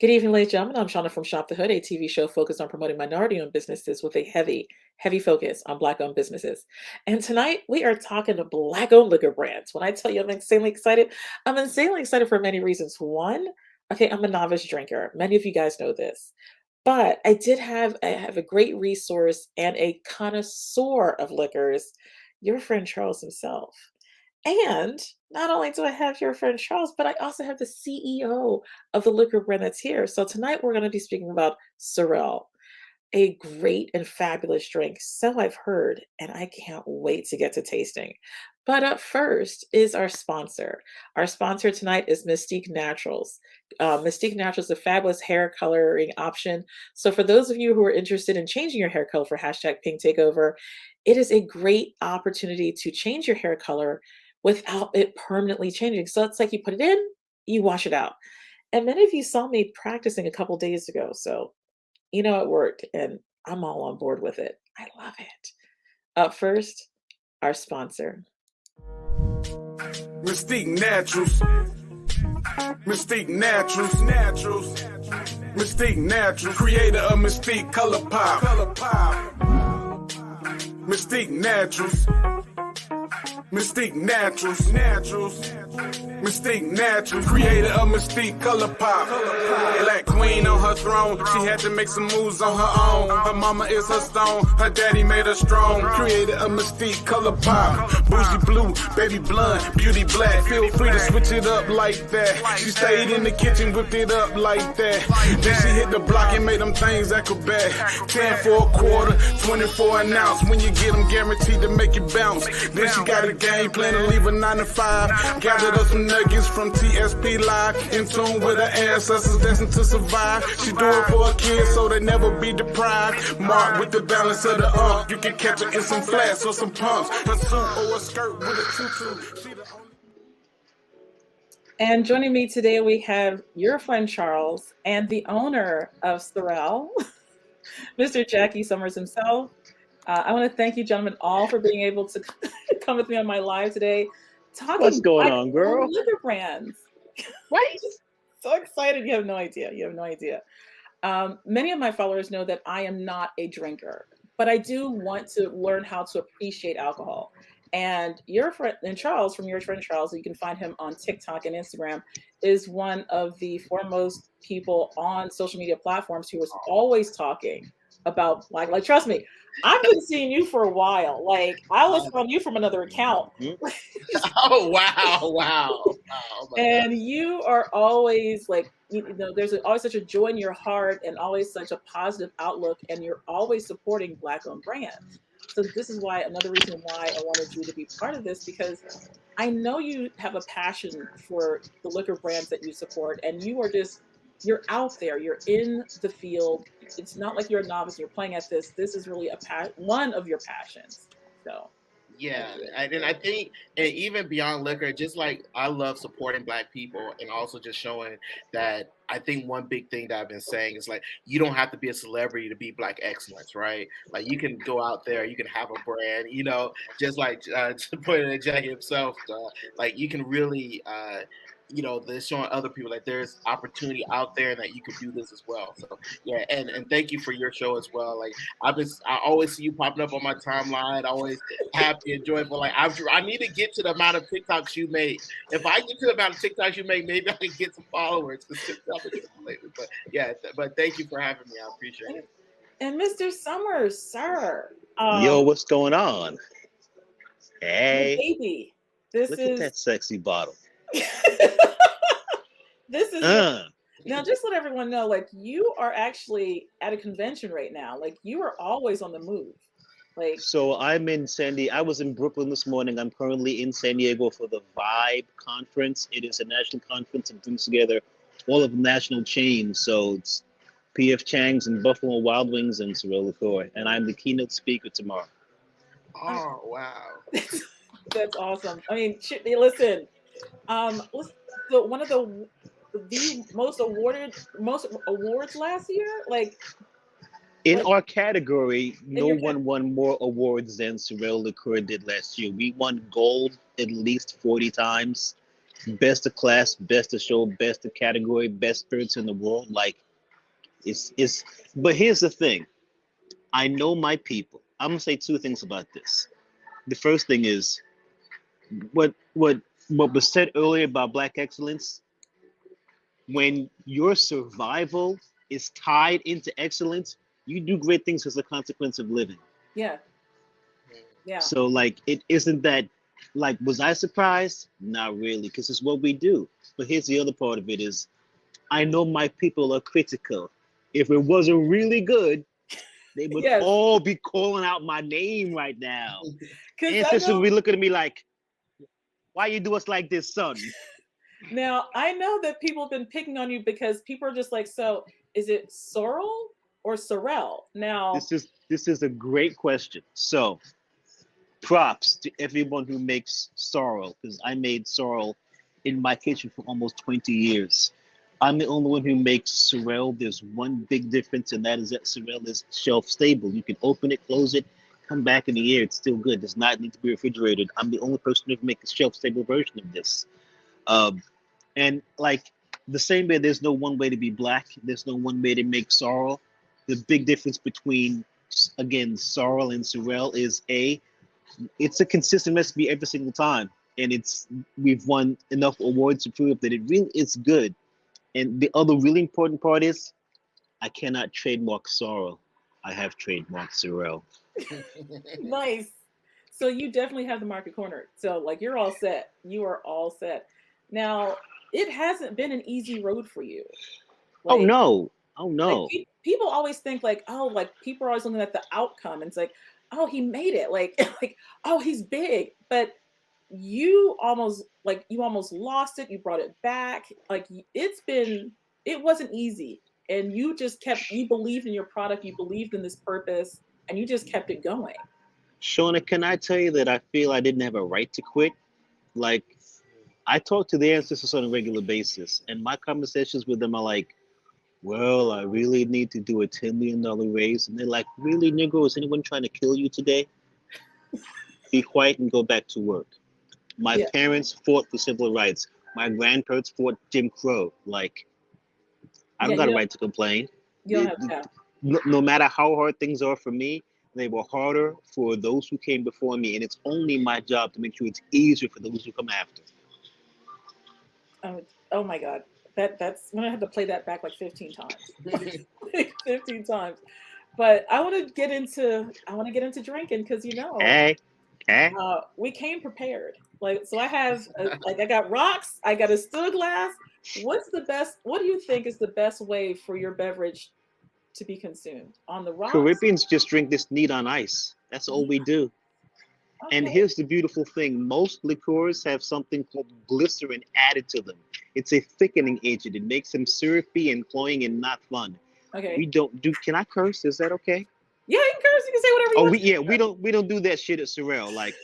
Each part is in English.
Good evening, ladies and gentlemen. I'm Shauna from Shop the Hood, a TV show focused on promoting minority-owned businesses with a heavy focus on Black-owned businesses. And tonight we are talking to Black-owned liquor brands. When I tell you I'm insanely excited for many reasons. One, okay, I'm a novice drinker. Many of you guys know this. But I have a great resource and a connoisseur of liquors, your friend Charles himself. And not only do I have your friend Charles, but I also have the CEO of the liquor brand that's here. So tonight we're going to be speaking about Sorel, a great and fabulous drink. So I've heard, and I can't wait to get to tasting. But up first is our sponsor. Our sponsor tonight is Mystique Naturals. Mystique Naturals is a fabulous hair coloring option. So for those of you who are interested in changing your hair color for hashtag Pink Takeover, it is a great opportunity to change your hair color without it permanently changing. So it's like you put it in, you wash it out. And many of you saw me practicing a couple days ago. So it worked and I'm all on board with it. I love it. Up first, our sponsor. Mystique Naturals. Mystique Naturals. Mystique Naturals. Creator of Mystique Color Pop. Mystique Naturals. Mystique Naturals. Mystique Naturals. Creator of Mystique Color Pop. Black queen on her throne. She had to make some moves on her own. Her mama is her stone. Her daddy made her strong. Creator of Mystique Color Pop. Bougie blue, baby blonde, beauty black. Feel free to switch it up like that. She stayed in the kitchen, whipped it up like that. Then she hit the block and made them things acrobat. 10 for a quarter, 24 an ounce. When you get them guaranteed to make you bounce. Then she got a game plan to leave a 9 to 5. Gathered up some nuggets from TSP Live. In tune with her ancestors destined to survive. She do it for her kids so they never be deprived. Marked with the balance of the You can catch her in some flats or some pumps. A suit or a skirt with a tutu. She the only... And joining me today, we have your friend Charles and the owner of Sorel, Mr. Jackie Summers himself. I want to thank you, gentlemen, all for being able to come with me on my live today. Talking What's going on, girl? Liquor brands. Right? So excited. You have no idea. Many of my followers know that I am not a drinker, but I do want to learn how to appreciate alcohol. And your friend, and Charles, from your friend Charles, you can find him on TikTok and Instagram, is one of the foremost people on social media platforms who was always talking about like trust me, I've been seeing you for a while. Like I was on you from another account. Oh wow. And you are always like, there's always such a joy in your heart and always such a positive outlook, and you're always supporting Black-owned brands. So this is another reason why I wanted you to be part of this, because I know you have a passion for the liquor brands that you support, and you're out there, you're in the field. It's not like you're a novice, you're playing at this. This is really one of your passions. So Yeah, and I think, and even beyond liquor, just like I love supporting Black people and also just showing that I think one big thing that I've been saying is like, you don't have to be a celebrity to be Black excellence, right? Like you can go out there, you can have a brand, just like to put it in Jack himself, like you can really, they're showing other people like there's opportunity out there and that you could do this as well. So yeah, and thank you for your show as well. Like I always see you popping up on my timeline, always happy and joyful. Like I need to get to the amount of TikToks you make. If I get to the amount of TikToks you make, maybe I can get some followers. But yeah, but thank you for having me. I appreciate it. And Mr. Summers, sir. Yo, what's going on? Hey, baby. Look at that sexy bottle. This is now just let everyone know, like you are actually at a convention right now. Like you are always on the move. Like so I'm in I was in Brooklyn this morning. I'm currently in San Diego for the Vibe conference. It is a national conference that brings together all of the national chains. So it's P.F. Chang's and Buffalo Wild Wings and Sorel Liqueur. And I'm the keynote speaker tomorrow. Oh wow. That's awesome. I mean, listen, so one of the most awards last year, like in our category, no one won more awards than Sorel Liqueur did last year. We won gold at least 40 times, best of class, best of show, best of category, best spirits in the world. Like it's. But here's the thing. I know my people. I'm gonna say two things about this. The first thing is what what what was said earlier about black excellence. When your survival is tied into excellence, you do great things as a consequence of living. Yeah. Yeah. So like it isn't that like was I surprised? Not really, because it's what we do. But here's the other part of it is I know my people are critical. If it wasn't really good, they would Yes. all be calling out my name right now. Because I Ancestors know would be looking at me like, why you do us like this, son? now I know that people have been picking on you because people are just like, so is it Sorrel or Sorel? Now, This is a great question. So props to everyone who makes sorrel, because I made sorrel in my kitchen for almost 20 years. I'm the only one who makes Sorel. There's one big difference, and that is that Sorel is shelf stable. You can open it, close it, come back in the year, it's still good. Does not need to be refrigerated. I'm the only person who can make a shelf stable version of this. And like the same way, there's no one way to be black. There's no one way to make sorrel. The big difference between, again, sorrel and Sorel is it's a consistent recipe every single time, and we've won enough awards to prove that it really is good. And the other really important part is I cannot trademark sorrel. I have trademarked Sorel. nice. So you definitely have the market corner. So like you're all set. You are all set. Now, it hasn't been an easy road for you. Oh Like no! Oh like no! people always think like, oh, like people are always looking at the outcome and it's like, oh, he made it. Like like oh, he's big. But you almost lost it. You brought it back. Like it wasn't easy. And you believed in your product, you believed in this purpose, and you just kept it going. Shauna, can I tell you that I feel I didn't have a right to quit? Like, I talk to the ancestors on a regular basis, and my conversations with them are like, well, I really need to do a $10 million raise. And they're like, really, Negro, is anyone trying to kill you today? Be quiet and go back to work. My Yeah. parents fought for civil rights. My grandparents fought Jim Crow. Like, I Yeah, don't got a right to complain. you don't have to. No matter how hard things are for me, they were harder for those who came before me. And it's only my job to make sure it's easier for those who come after. Oh my God. That's I'm gonna have to play that back like 15 times. 15 times. But I want to get into drinking because Hey, hey. we came prepared. Like so I have like I got rocks, I got a still glass. What do you think is the best way for your beverage to be consumed? On the rocks? Caribbeans just drink this neat on ice. That's all we do. And Okay. here's the beautiful thing. Most liqueurs have something called glycerin added to them. It's a thickening agent. It makes them syrupy and cloying and not fun. Okay. We don't do, can I curse? Is that okay? Yeah, you can curse, you can say whatever you Oh, want. we don't do that shit at Sorel. Like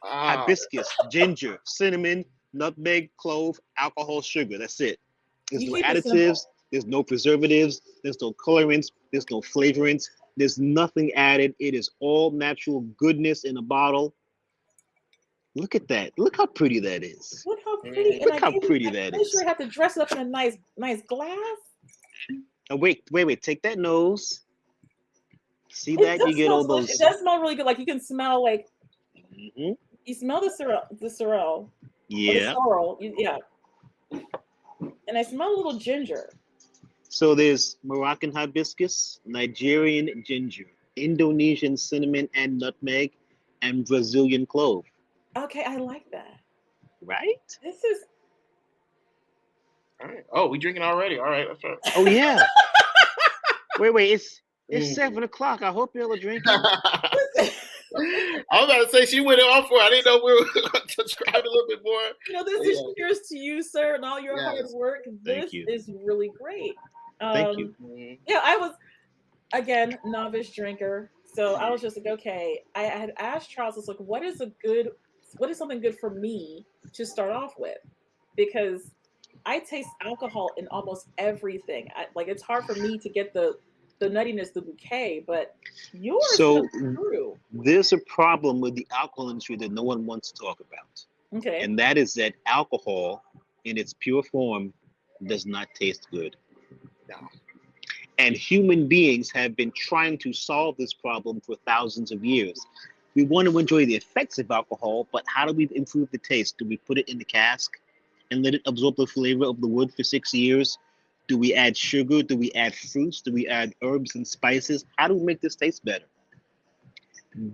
Ah, hibiscus, ginger, cinnamon, nutmeg, clove, alcohol, sugar. That's it. There's You no keep it additives, simple. there's no preservatives, there's no colorants, there's no flavorants, there's nothing added. It is all natural goodness in a bottle. Look at that. Look how pretty that is. Look how pretty. And Look how pretty that made sure is. I have to dress it up in a nice glass. Oh, wait. Take that nose. See It that? You does get smell all delicious. It those. does smell really good. Like you can smell like Mhm. you smell the sorrel or the Yeah. sorrel. Yeah. And I smell a little ginger. So there's Moroccan hibiscus, Nigerian ginger, Indonesian cinnamon and nutmeg, and Brazilian clove. Okay, I like that. Right? This is all right. Oh, we drinking already. All right, that's right. Oh yeah. Wait. It's Mm. 7 o'clock. I hope y'all are drinking. I was about to say she went off for it. I didn't know we were going to describe a little bit more. this But is yeah. cheers to you, sir, and all your hard Yes. work. This you. is really great. Thank you. Mhm. Yeah, I was again novice drinker, so I was just like, okay. I had asked Charles, I was like, what is something good for me to start off with? Because I taste alcohol in almost everything. Like it's hard for me to get the nuttiness, the bouquet, but yours So comes through. there's a problem with the alcohol industry that no one wants to talk about. Okay. And that is that alcohol in its pure form does not taste good. No. And human beings have been trying to solve this problem for thousands of years. We want to enjoy the effects of alcohol, but how do we improve the taste? Do we put it in the cask and let it absorb the flavor of the wood for 6 years? Do we add sugar? Do we add fruits? Do we add herbs and spices? How do we make this taste better?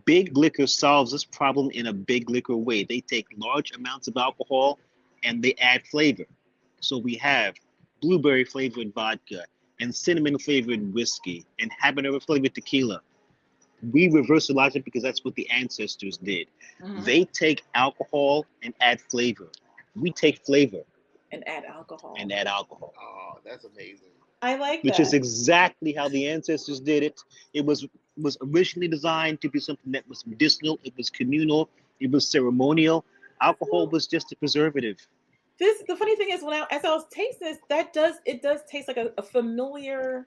Big liquor solves this problem in a big liquor way. They take large amounts of alcohol and they add flavor. So we have blueberry flavored vodka and cinnamon flavored whiskey and habanero flavored tequila. We reverse the logic because that's what the ancestors did. Mhm. They take alcohol and add flavor. We take flavor And add alcohol. and add alcohol, Oh, that's amazing. I like which that. is exactly how the ancestors did it. It was originally designed to be something that was medicinal. It was communal. It was ceremonial. Alcohol was just a preservative. The funny thing is, as I was tasting this, it does taste like a familiar,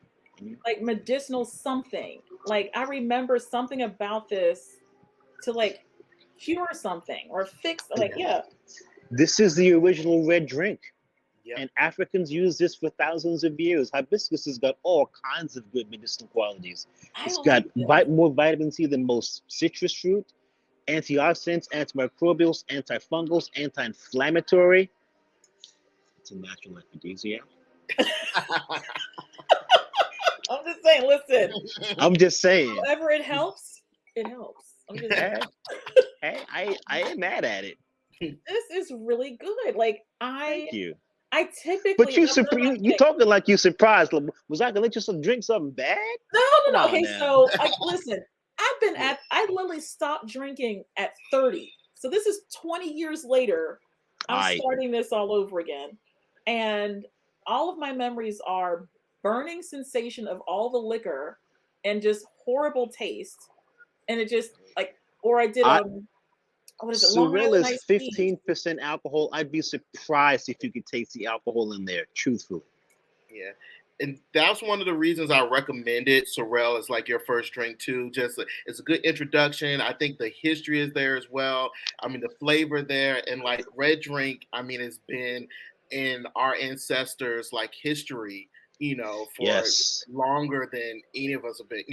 like medicinal something. Like I remember something about this to like cure something or fix. Like yeah, This is the original red drink. Yep. And Africans use this for thousands of years. Hibiscus has got all kinds of good medicinal qualities. It's got more vitamin C than most citrus fruit, antioxidants, antimicrobials, antifungals, anti-inflammatory. It's a natural aphrodisiac. I'm just saying. Listen, I'm just saying. however it helps, it helps. I'm just saying. Hey, I ain't mad at it. This is really good. Like Thank you. I typically. But you talking like you surprised. Was I gonna let you drink something bad? No. Okay, now. so listen. I literally stopped drinking at 30. So this is 20 years later. I'm starting this all over again. And all of my memories are burning sensation of all the liquor and just horrible taste. And it just like, or I did what is it? Long Sorel Island is iced tea. 15% alcohol. I'd be surprised if you could taste the alcohol in there, truthfully. Yeah. And that's one of the reasons I recommended Sorel as like your first drink too. It's a good introduction. I think the history is there as well. I mean, the flavor there, and like red drink, I mean, it's been in our ancestors' like history, for longer than any of us have been,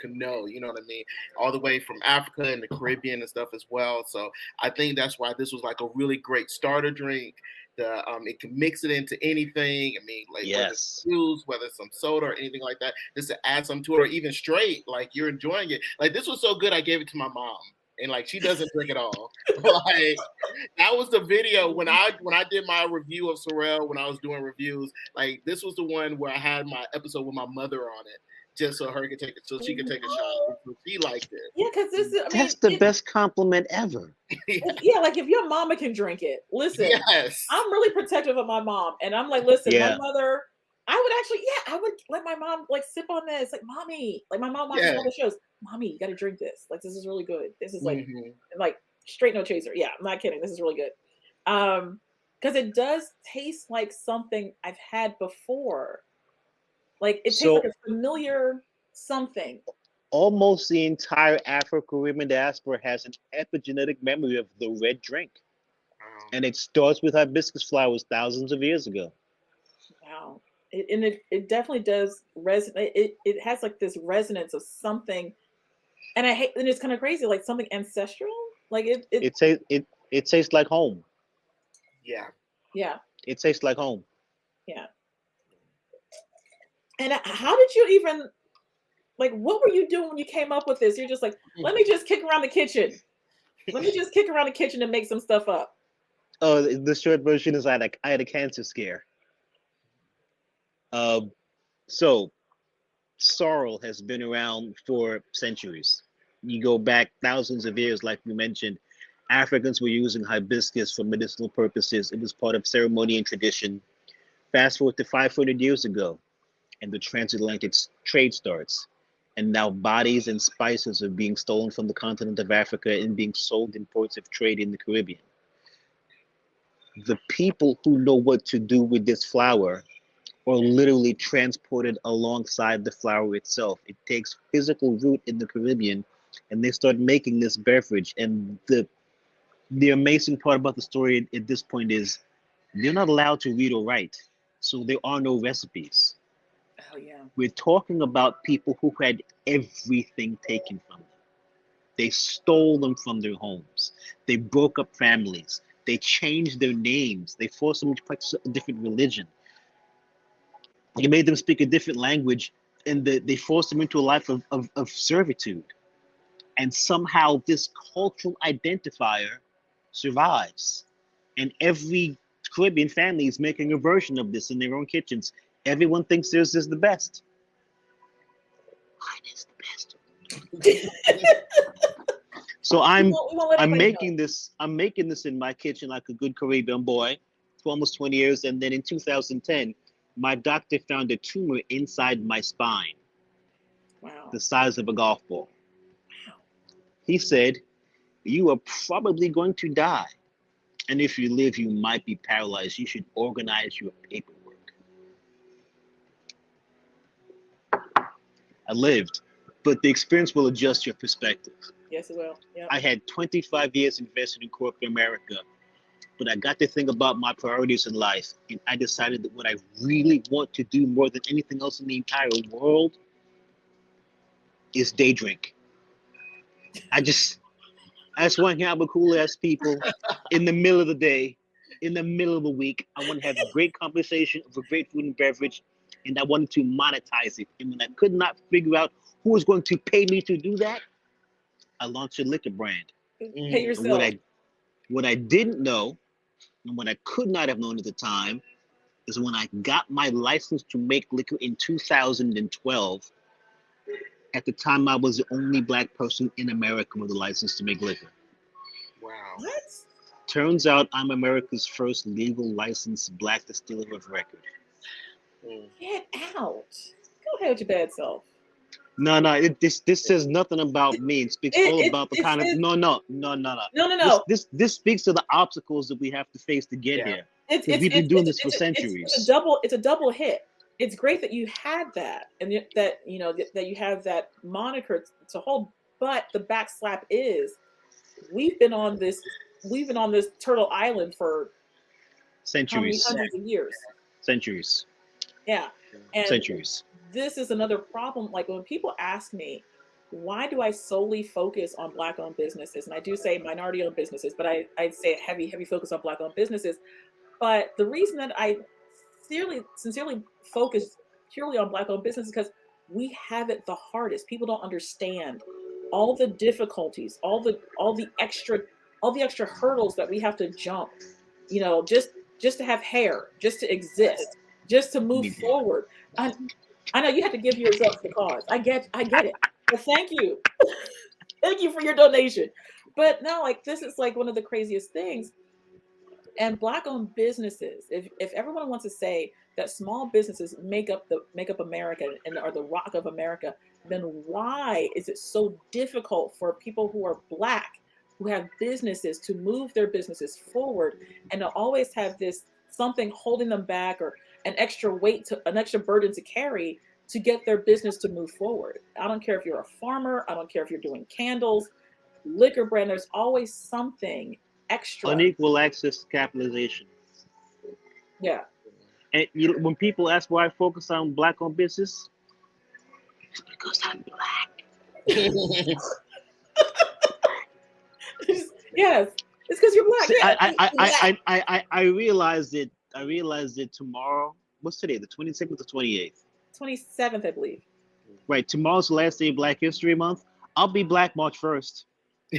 could know, you know what I mean? All the way from Africa and the Caribbean and stuff as well. So I think that's why this was like a really great starter drink. It can mix it into anything. I mean, like whether it's juice, whether it's some soda or anything like that, just to add some to it, or even straight, like you're enjoying it. Like this was so good, I gave it to my mom, and like she doesn't drink at all. Like that was the video when I did my review of Sorel, when I was doing reviews. Like this was the one where I had my episode with my mother on it, just so she could take a shot. So she liked it. Yeah, because that's the best compliment ever. Yeah, like if your mama can drink it, listen. Yes. I'm really protective of my mom, and I'm like, listen, my mother. I would let my mom like sip on this, like mommy, like my mom watches all the shows. Mommy, you got to drink this. Like this is really good. This is like straight no chaser. Yeah, I'm not kidding. This is really good. Because it does taste like something I've had before. Like it tastes like a familiar something. Almost the entire Afro-Caribbean diaspora has an epigenetic memory of the red drink. And it starts with hibiscus flowers thousands of years ago. Wow. It definitely does resonate. It has like this resonance of something. And it's kind of crazy, like something ancestral. Like it tastes like home. Yeah. Yeah. It tastes like home. Yeah. And how did you even, like, what were you doing when you came up with this? You're just like, let me just kick around the kitchen. Let me just kick around the kitchen and make some stuff up. Oh, the short version is I had a cancer scare. So sorrel has been around for centuries. You go back thousands of years, like we mentioned. Africans were using hibiscus for medicinal purposes. It was part of ceremony and tradition. Fast forward to 500 years ago, and the transatlantic trade starts. And now bodies and spices are being stolen from the continent of Africa and being sold in ports of trade in the Caribbean. The people who know what to do with this flower are literally transported alongside the flower itself. It takes physical root in the Caribbean, and they start making this beverage. And the amazing part about the story at this point is They're not allowed to read or write, so there are no recipes. Oh yeah. We're talking about people who had everything taken from them. They stole them from their homes. They broke up families. They changed their names. They forced them to practice a different religion. They made them speak a different language, and they forced them into a life of servitude. And somehow this cultural identifier survives. And every Caribbean family is making a version of this in their own kitchens. Everyone thinks theirs is the best. Mine is the best. So We won't let I'm anybody know. making this in my kitchen like a good Caribbean boy for almost 20 years. And then in 2010, my doctor found a tumor inside my spine, Wow. the size of a golf ball. He said, "You are probably going to die. And if you live, you might be paralyzed. You should organize your paperwork." I lived, but the experience will adjust your perspective. Yes, it will. Yeah. I had 25 years invested in corporate America, but I got to think about my priorities in life, and I decided that what I really want to do more than anything else in the entire world is day drink. I just want to hang out with cool ass people in the middle of the day, in the middle of the week. I want to have great conversation over great food and beverage, and I wanted to monetize it. And when I could not figure out who was going to pay me to do that, I launched a liquor brand. Pay And yourself. what I didn't know, and what I could not have known at the time, is when I got my license to make liquor in 2012. At the time, I was the only black person in America with a license to make liquor. Wow. What? Turns out I'm America's first legal licensed black distiller of record. Get out. Go ahead with your bad self. No, this says nothing about me. It speaks all about the kind of no. No. This speaks to the obstacles that we have to face to get here. Because we've been doing this for centuries. It's a double hit. It's great that you had that, and that that you have that moniker to hold. But the backslap is, we've been on this turtle island for centuries, how many hundreds of years? Centuries. Yeah, and centuries. This is another problem. Like when people ask me, why do I solely focus on Black-owned businesses? And I do say minority-owned businesses, but I'd say a heavy focus on Black-owned businesses. But the reason that I sincerely focus purely on Black-owned businesses is because we have it the hardest. People don't understand all the difficulties, all the extra hurdles that we have to jump. Just to have hair, just to exist, just to move forward. I know you had to give yours up for the cause. I get it. But thank you. Thank you for your donation. But no, like this is like one of the craziest things. And Black-owned businesses, if everyone wants to say that small businesses make up America and are the rock of America, then why is it so difficult for people who are Black, who have businesses, to move their businesses forward, and to always have this something holding them back, or an extra burden to carry to get their business to move forward? I don't care if you're a farmer, I don't care if you're doing candles, liquor brand, there's always something extra. Unequal access to capitalization. Yeah. And when people ask why I focus on Black-owned business, it's because I'm Black. Yes, it's because you're Black. Yeah, I realized it. I realized it tomorrow. What's today? The 27th or 28th? 27th, I believe. Right. Tomorrow's the last day of Black History Month. I'll be Black March 1st.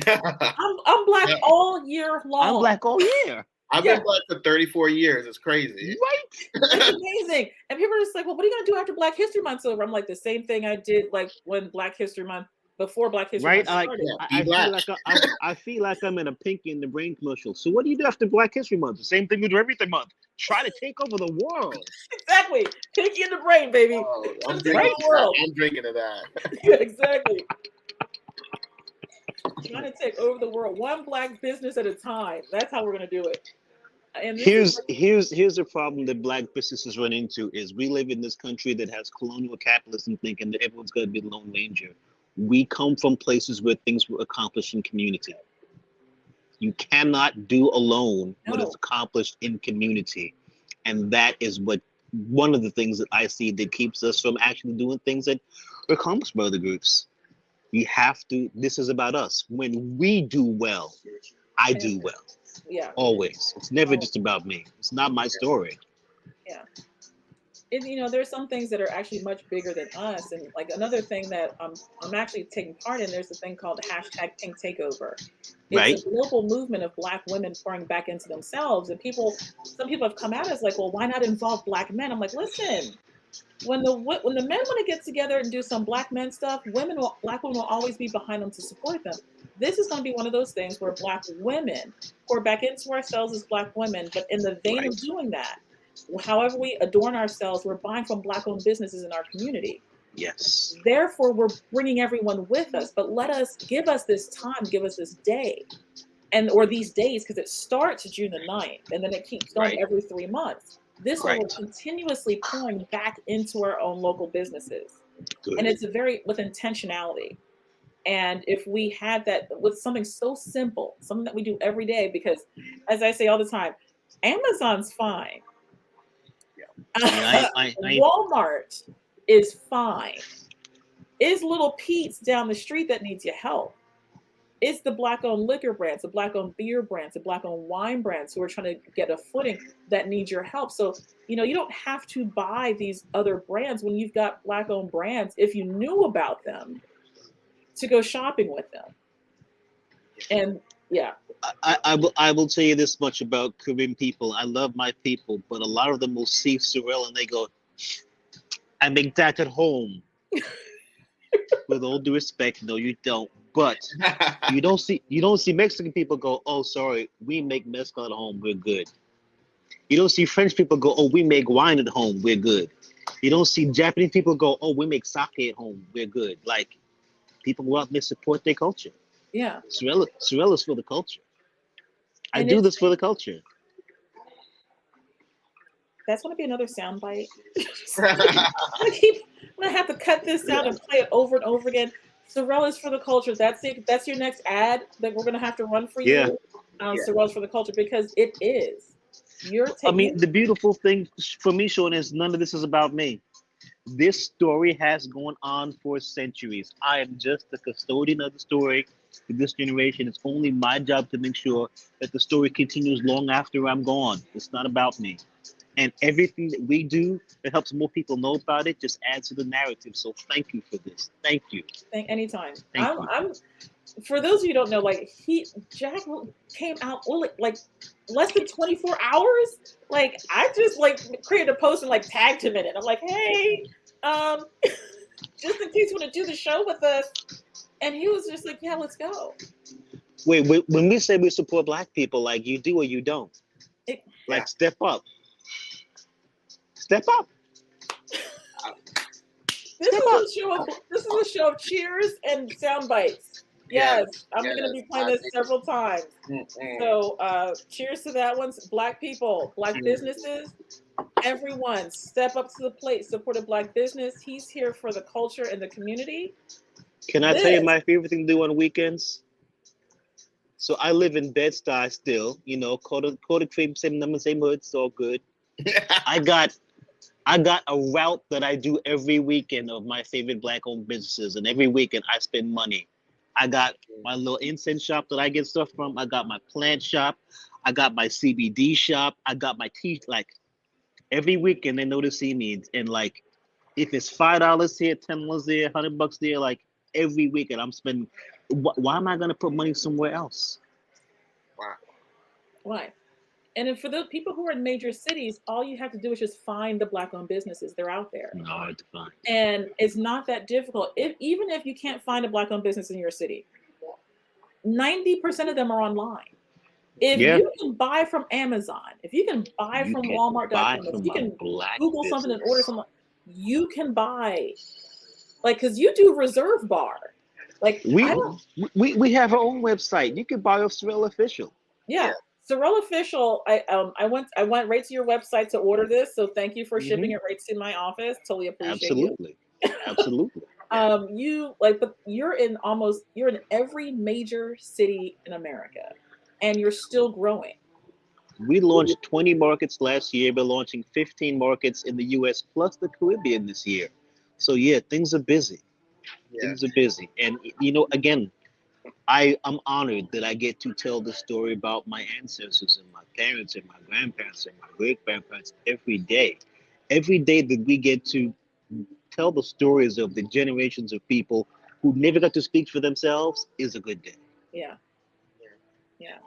I'm Black all year long. I'm Black all year. I've been Black for 34 years. It's crazy. Right? It's amazing. And people are just like, well, what are you going to do after Black History Month's over? I'm like, the same thing I did like when Black History Month, before Black History Month started. I feel like I'm in a Pinky and the Brain commercial. So what do you do after Black History Month? The same thing we do everything month. Try to take over the world. Exactly. Pinky in the Brain, baby. Oh, I'm drinking to that. Yeah, exactly. Trying to take over the world, one Black business at a time. That's how we're going to do it. And here's the problem that Black businesses run into is we live in this country that has colonial capitalism thinking that everyone's going to be the Lone Ranger. We come from places where things were accomplished in community. You cannot do alone what is No. accomplished in community. And that is one of the things that I see that keeps us from actually doing things that are accomplished by other groups. We have to, this is about us. When we do well, I do well. Yeah. Always. It's never Oh. just about me. It's not my story. Yeah. There's some things that are actually much bigger than us. And like another thing that I'm actually taking part in, there's a thing called hashtag Pink Takeover. It's a Right? global movement of Black women pouring back into themselves. And some people have come at us like, well, why not involve Black men? I'm like, listen, when the men want to get together and do some Black men stuff, Black women will always be behind them to support them. This is going to be one of those things where Black women pour back into ourselves as Black women, but in the vein of doing that, however we adorn ourselves, we're buying from Black-owned businesses in our community. Yes. Therefore, we're bringing everyone with us, but give us this time, give us this day, or these days, because it starts June the 9th, and then it keeps going every 3 months. This way, we're continuously pouring back into our own local businesses. Good. And it's with intentionality. And if we had that with something so simple, something that we do every day, because as I say all the time, Amazon's fine. Walmart is fine. It's Little Pete's down the street that needs your help. It's the Black-owned liquor brands, the Black-owned beer brands, the Black-owned wine brands who are trying to get a footing that need your help. So, you don't have to buy these other brands when you've got Black-owned brands, if you knew about them, to go shopping with them. And yeah. I will tell you this much about Caribbean people. I love my people, but a lot of them will see Sorel and they go, I make that at home. With all due respect, no, you don't. But you don't see Mexican people go, oh, sorry, we make mezcal at home, we're good. You don't see French people go, oh, we make wine at home, we're good. You don't see Japanese people go, oh, we make sake at home, we're good. Like, people go out and they support their culture. Yeah. Sorel is for the culture. I do this for the culture. That's going to be another soundbite. I have to cut this out and play it over and over again. Sorel is for the culture. That's it. That's your next ad that we're going to have to run for you. Sorel is for the culture, because it is. The beautiful thing for me, Sean, is none of this is about me. This story has gone on for centuries. I am just the custodian of the story for this generation. It's only my job to make sure that the story continues long after I'm gone. It's not about me. And everything that we do that helps more people know about it just adds to the narrative. So thank you for this. Thank you. Anytime. Thank you. I'm for those of you who don't know, like Jack came out like less than 24 hours. Like I just created a post and tagged him in it. I'm like, hey, just in case you want to do the show with us. And he was just like, yeah, let's go. Wait, when we say we support Black people, like you do or you don't? Step up. Step up. This is a show of cheers and sound bites. Yes, I'm going to be playing this several times. So cheers to that one. Black people, Black businesses, everyone step up to the plate, support a Black business. He's here for the culture and the community. Can I tell you my favorite thing to do on weekends? So I live in Bed-Stuy still, Kodak same number, same hood, it's all good. I got a route that I do every weekend of my favorite Black-owned businesses, and every weekend I spend money. I got my little incense shop that I get stuff from. I got my plant shop. I got my CBD shop. I got my tea. Every weekend they know to see me, and if it's $5 here, $10 there, $100 there, every weekend I'm spending. Why am I gonna put money somewhere else? Wow. Why? And then for the people who are in major cities, all you have to do is just find the Black-owned businesses. They're out there. Hard to find. And it's not that difficult. Even if you can't find a Black-owned business in your city, 90% of them are online. If you can buy from Amazon, if you can buy from Walmart.com, if you can Google something and order something, you can buy. Because you do Reserve Bar. We have our own website. You can buy off Sorel Official. Yeah. Sorel Official. I went right to your website to order this. So thank you for shipping it right to my office. Totally appreciate it. Absolutely. But you're in every major city in America. and you're still growing. We launched 20 markets last year. We're launching 15 markets in the US plus the Caribbean this year. So yeah, things are busy. Yeah. Things are busy. And again, I'm honored that I get to tell the story about my ancestors and my parents and my grandparents and my great grandparents every day. Every day that we get to tell the stories of the generations of people who never got to speak for themselves is a good day. Yeah. Yeah.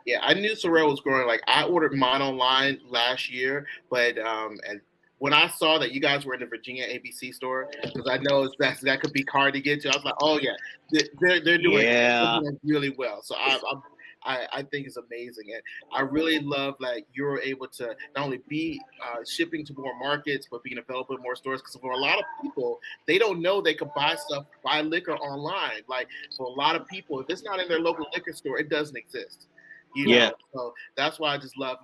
Yeah, I knew Sorel was growing. Like I ordered mine online last year, but and when I saw that you guys were in the Virginia ABC store, because I know that could be hard to get to, I was like, oh yeah, they're doing Yeah. really well. So I think it's amazing, and I really love that you're able to not only be shipping to more markets, but being available in more stores. Because for a lot of people, they don't know they could buy liquor online. Like for a lot of people, if it's not in their local liquor store, it doesn't exist. Yeah. So that's why I just love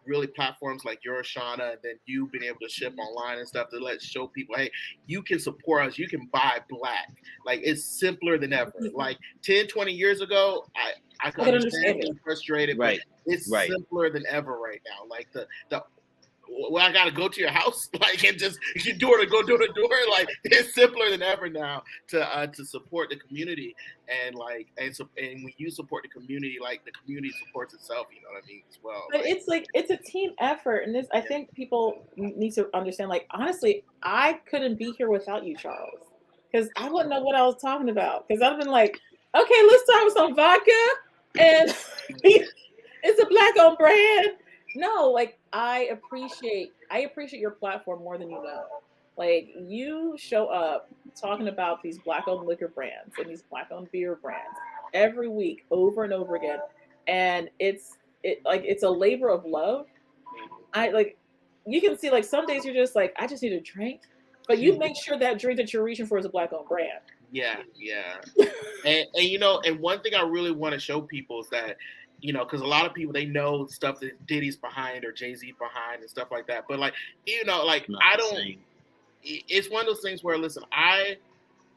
really platforms like your Shauna, and then you being able to ship online and stuff to show people, hey, you can support us, you can buy black. Like it's simpler than ever. Like 10, 20 years ago, I could I can understand understand it. being frustrated, Right. but it's Right. simpler than ever right now. Like the well, I gotta go to your house, like, and just you door to go door to door. Like it's simpler than ever now to support the community, and when you support the community, like the community supports itself. You know what I mean as well. But it's a team effort, and I think people need to understand. Like honestly, I couldn't be here without you, Charles, because I wouldn't know what I was talking about. Because I've been like, okay, let's talk about some vodka, and it's a black-owned brand. No, like I appreciate your platform more than you know. Like you show up talking about these black-owned liquor brands and these black-owned beer brands every week, over and over again, and it's a labor of love. I like you can see like some days you're just like I just need a drink, but you make sure that drink that you're reaching for is a black-owned brand. Yeah. and and one thing I really want to show people is that, because a lot of people, they know stuff that Diddy's behind or Jay-Z behind and stuff like that. But like, I don't. It's one of those things where, listen,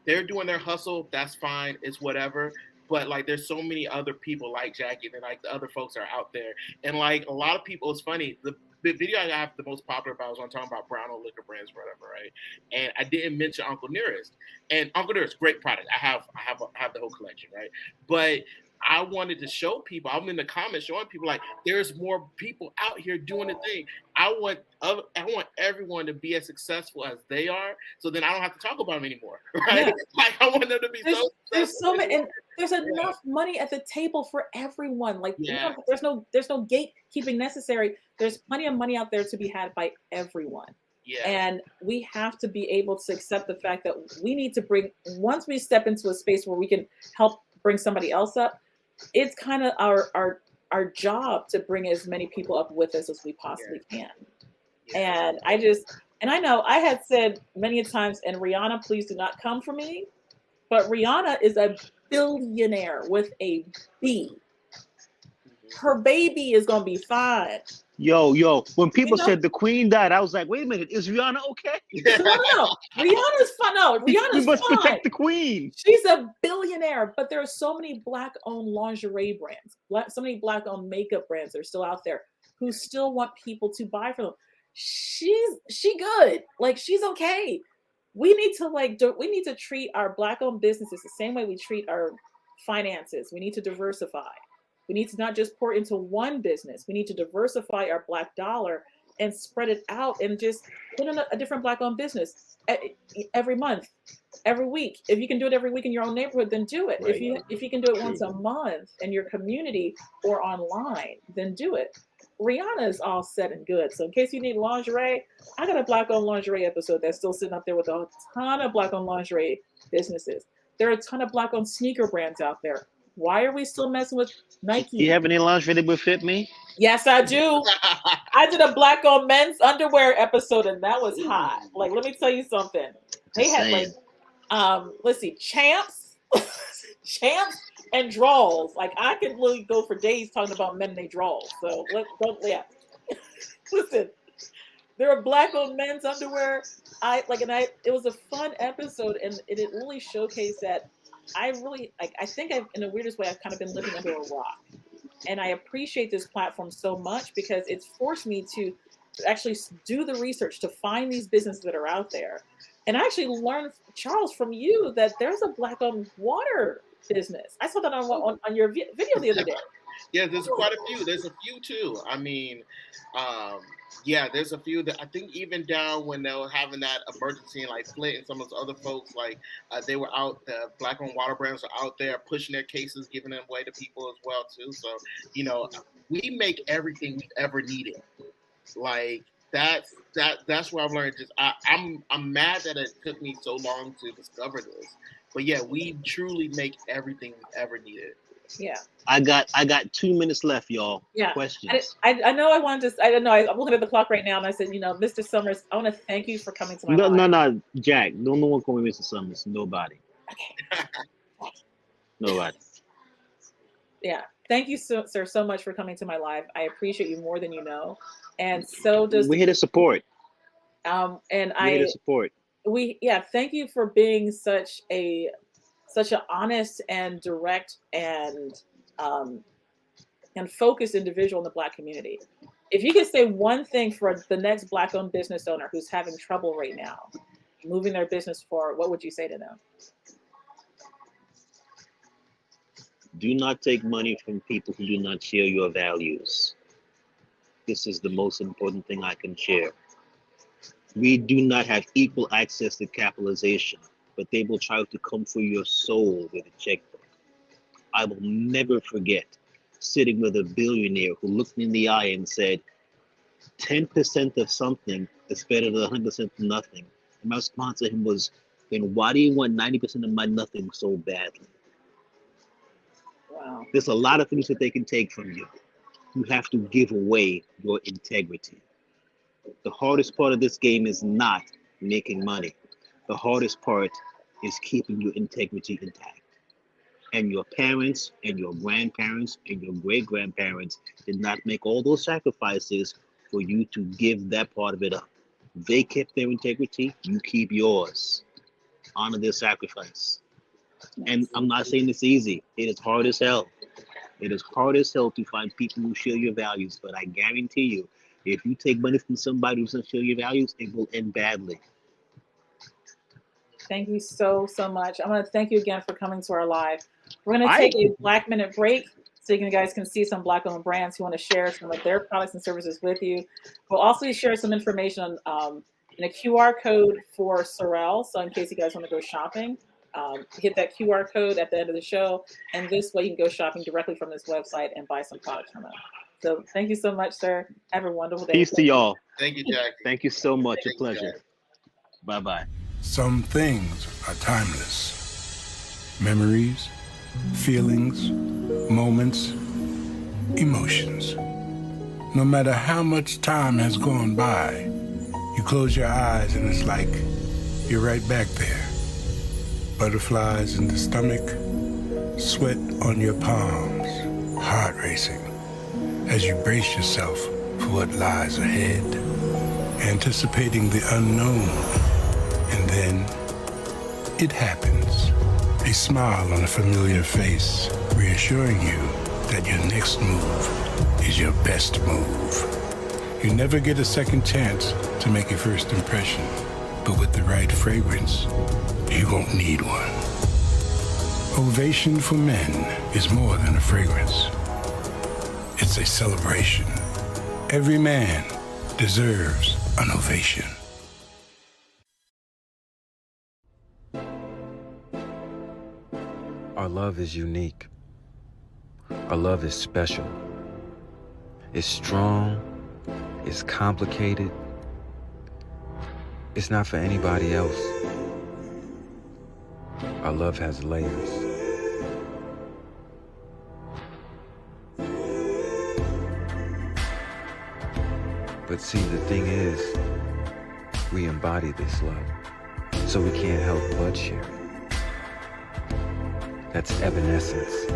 they're doing their hustle. That's fine. It's whatever. But like, there's so many other people like Jackie and like the other folks are out there. And like a lot of people, it's funny. The video I have the most popular about was when I'm talking about brown old liquor brands, or whatever, right? And I didn't mention Uncle Nearest. And Uncle Nearest, great product. I have the whole collection, right? But I wanted to show people. I'm in the comments showing people like there's more people out here doing the thing. I want everyone to be as successful as they are, so then I don't have to talk about them anymore, right? Yeah. Like I want them to be there's so many, and there's enough money at the table for everyone. Like there's no gatekeeping necessary. There's plenty of money out there to be had by everyone. Yeah. And we have to be able to accept the fact that we need to once we step into a space where we can help bring somebody else up, it's kind of our job to bring as many people up with us as we possibly can. And I know I had said many times, and Rihanna, please do not come for me, but Rihanna is a billionaire with a B. Her baby is gonna be fine. Yo, when people said the queen died, I was like, wait a minute, is Rihanna okay? No. Rihanna's fine. No, Rihanna's we must fine. protect the queen. She's a billionaire, but there are so many black-owned lingerie brands, so many black-owned makeup brands that are still out there who still want people to buy from them. She good. Like she's okay. We need to treat our black-owned businesses the same way we treat our finances. We need to diversify. We need to not just pour into one business. We need to diversify our black dollar and spread it out and just put in a different black-owned business every month, every week. If you can do it every week in your own neighborhood, then do it. Right. If you can do it once a month in your community or online, then do it. Rihanna is all set and good. So in case you need lingerie, I got a black-owned lingerie episode that's still sitting up there with a ton of black-owned lingerie businesses. There are a ton of black-owned sneaker brands out there. Why are we still messing with Nike? Do you have any lingerie that would fit me? Yes, I do. I did a black-owned men's underwear episode, and that was hot. Like, let me tell you something. They had let's see, champs, and draws. Like, I could really go for days talking about men and their draws. So listen, there are black-owned men's underwear. It was a fun episode, and it really showcased that. I think in the weirdest way, I've kind of been living under a rock. And I appreciate this platform so much because it's forced me to actually do the research to find these businesses that are out there. And I actually learned, Charles, from you that there's a Black owned water business. I saw that on your video the other day. Yeah, there's quite a few. There's a few too. I mean, um, yeah, there's a few that I think even down when they were having that emergency in like Flint and some of those other folks, like they were out. The Black-owned water brands are out there pushing their cases, giving them away to people as well too. So you know, we make everything we've ever needed. Like that's what I've learned. Just I'm mad that it took me so long to discover this, but yeah, we truly make everything we've ever needed. Yeah. I got 2 minutes left, y'all. Yeah. Questions. I know I wanted to, I don't know, I'm looking at the clock right now and I said, Mr. Summers, I want to thank you for coming to my No, live. no, Jack. No one call me Mr. Summers. Nobody. Okay. Nobody. Yeah. Thank you, sir, so much for coming to my live. I appreciate you more than you know. And so does We're here to support. and We're here to support. Thank you for being such an honest and direct and focused individual in the Black community. If you could say one thing for the next Black owned business owner who's having trouble right now, moving their business forward, what would you say to them? Do not take money from people who do not share your values. This is the most important thing I can share. We do not have equal access to capitalization, but they will try to come for your soul with a checkbook. I will never forget sitting with a billionaire who looked me in the eye and said, 10% of something is better than 100% of nothing. And my response to him was, then why do you want 90% of my nothing so badly? Wow. There's a lot of things that they can take from you. You have to give away your integrity. The hardest part of this game is not making money. The hardest part is keeping your integrity intact. And your parents and your grandparents and your great-grandparents did not make all those sacrifices for you to give that part of it up. They kept their integrity, you keep yours. Honor their sacrifice. And I'm not saying it's easy. It is hard as hell. It is hard as hell to find people who share your values, but I guarantee you, if you take money from somebody who doesn't share your values, it will end badly. Thank you so much. I want to thank you again for coming to our live. We're going to take a Black minute break so you guys can see some Black owned brands who want to share some of their products and services with you. We'll also share some information on in a QR code for Sorel. So in case you guys want to go shopping, hit that QR code at the end of the show. And this way you can go shopping directly from this website and buy some products from them. So thank you so much, sir. Have a wonderful day. Peace to y'all. Thank you, Jack. Thank you so much. A pleasure. Bye-bye. Some things are timeless. Memories, feelings, moments, emotions. No matter how much time has gone by, you close your eyes and it's like you're right back there. Butterflies in the stomach, sweat on your palms, heart racing as you brace yourself for what lies ahead, anticipating the unknown. And then it happens. A smile on a familiar face, reassuring you that your next move is your best move. You never get a second chance to make a first impression, but with the right fragrance, you won't need one. Ovation for Men is more than a fragrance. It's a celebration. Every man deserves an ovation. Our love is unique. Our love is special. It's strong. It's complicated. It's not for anybody else. Our love has layers. But see, the thing is, we embody this love, so we can't help but share it. That's Evanescence,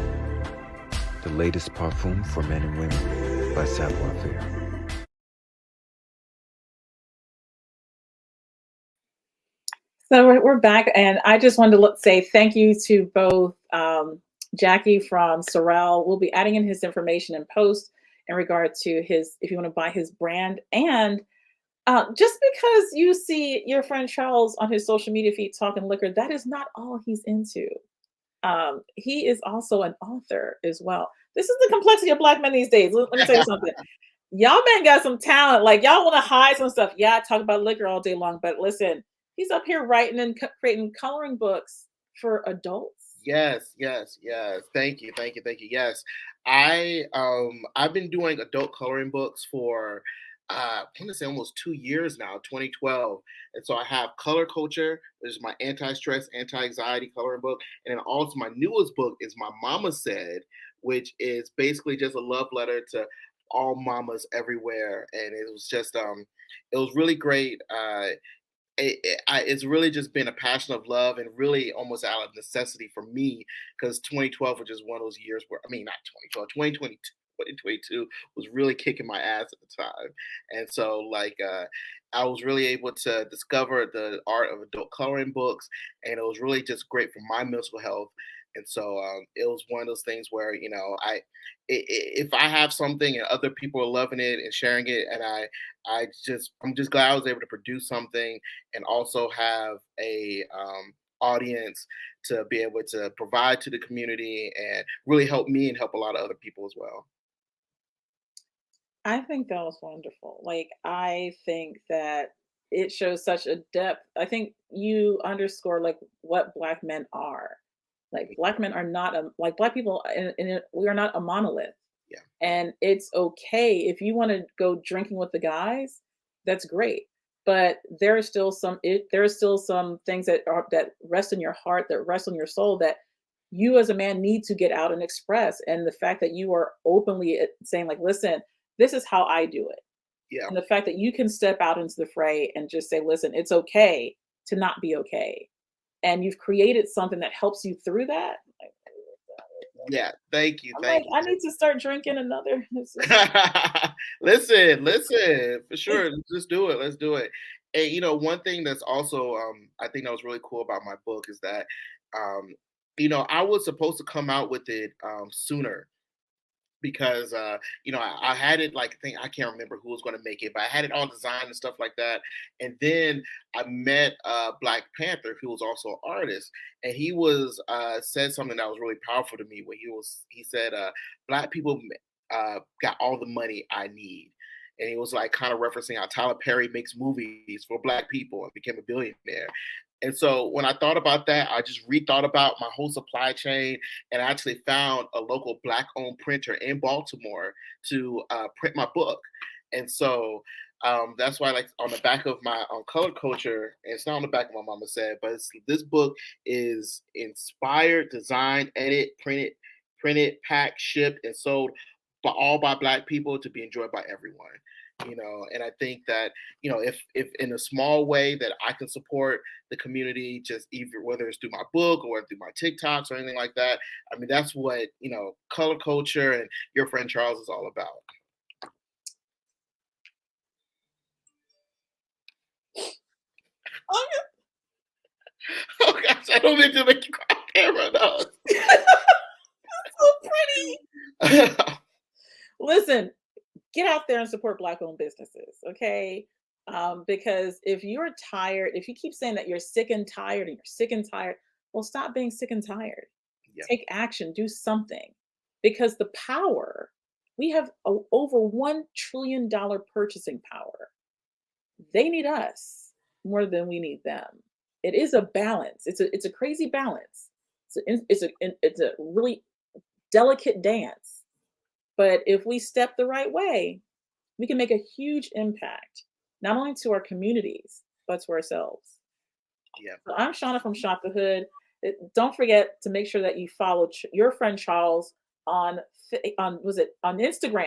the latest parfum for men and women by Savoir Faire. So we're back, and I just wanted to say thank you to both Jackie from Sorel. We'll be adding in his information in post in regard to his, if you want to buy his brand. And just because you see your friend Charles on his social media feed talking liquor, that is not all he's into. He is also an author as well. This is the complexity of black men these days. Let me tell you something. Y'all men got some talent. Like y'all want to hide some stuff. Yeah, I talk about liquor all day long, but listen, he's up here writing and creating coloring books for adults. Yes, yes, yes. Thank you, thank you, thank you. Yes, I've been doing adult coloring books for I want to say almost 2 years now, 2012. And so I have Color Culture, which is my anti-stress, anti-anxiety coloring book, and then also my newest book is My Mama Said, which is basically just a love letter to all mamas everywhere. And it was just it was really great. It's really just been a passion of love and really almost out of necessity for me because 2012 was just one of those years where, I mean, not 2012, 2022 was really kicking my ass at the time. And so, like, I was really able to discover the art of adult coloring books, and it was really just great for my mental health. And so it was one of those things where, if I have something and other people are loving it and sharing it, and I'm just glad I was able to produce something and also have a audience to be able to provide to the community and really help me and help a lot of other people as well. I think that was wonderful. Like, I think that it shows such a depth. I think you underscore like what black men are. Like black men are not like black people, we are not a monolith. Yeah, And it's okay if you want to go drinking with the guys, that's great. But there are still some things that rest in your heart, that rest on your soul, that you as a man need to get out and express. And the fact that you are openly saying like, listen, this is how I do it. yeah, And the fact that you can step out into the fray and just say, listen, it's okay to not be okay. And you've created something that helps you through that. yeah. Thank you, I'm thank like, you. I need to start drinking another. Listen, for sure. Let's do it. Let's do it. And one thing that's also I think that was really cool about my book is that um, I was supposed to come out with it sooner because I had it like I can't remember who was going to make it, but I had it all designed and stuff like that. And then I met Black Panther, who was also an artist, and he was said something that was really powerful to me. Where he said, "Black people got all the money I need." And he was like kind of referencing how Tyler Perry makes movies for black people and became a billionaire. And so when I thought about that, I just rethought about my whole supply chain and I actually found a local black owned printer in Baltimore to print my book. And so that's why, like, on the back of my color culture, and it's not on the back of my mama said, but this book is inspired, designed, edited, packed, shipped, and sold all by black people to be enjoyed by everyone. And I think that if in a small way that I can support the community, just either whether it's through my book or through my TikToks or anything like that, I mean that's what color culture and your friend Charles is all about. Oh gosh, I don't mean to make you cry, camera knows. So pretty. Listen, get out there and support black owned businesses, okay? Because if you're tired, if you keep saying that you're sick and tired and you're sick and tired, well, stop being sick and tired. Yeah, Take action, do something. Because the power, we have over $1 trillion purchasing power. They need us more than we need them. It is a balance. It's a crazy balance. It's a really delicate dance. But if we step the right way, we can make a huge impact, not only to our communities, but to ourselves. yeah. So I'm Shauna from Shop the Hood. Don't forget to make sure that you follow your friend Charles on was it on Instagram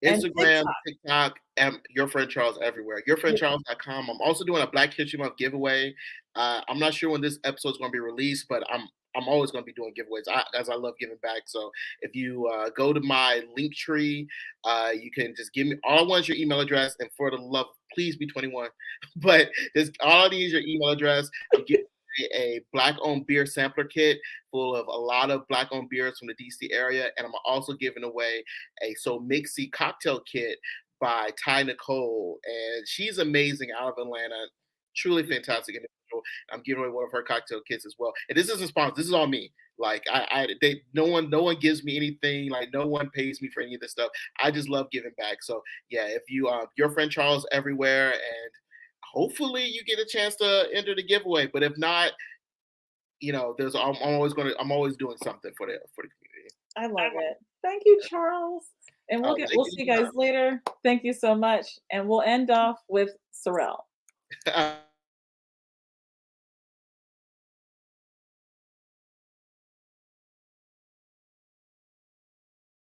and Instagram, TikTok. TikTok, and your friend Charles everywhere. Yourfriendcharles.com. I'm also doing a Black History Month giveaway. I'm not sure when this episode is going to be released, but I'm always going to be doing giveaways as I love giving back. So if you go to my link tree, you can just give me all I want is your email address, and for the love, please be 21. But just all I need is your email address. a Black-owned beer sampler kit full of a lot of Black-owned beers from the DC area, and I'm also giving away a So Mixy cocktail kit by Ty Nicole, and she's amazing out of Atlanta. Truly fantastic individual. I'm giving away one of her cocktail kits as well. And this isn't sponsored. This is all me. Like no one gives me anything. Like no one pays me for any of this stuff. I just love giving back. So yeah, if you your friend Charles everywhere, and hopefully you get a chance to enter the giveaway. But if not, there's I'm always doing something for the community. I love it. Thank you, Charles. And Oh, we'll see you guys thank later. Thank you so much. And we'll end off with Sorel. you.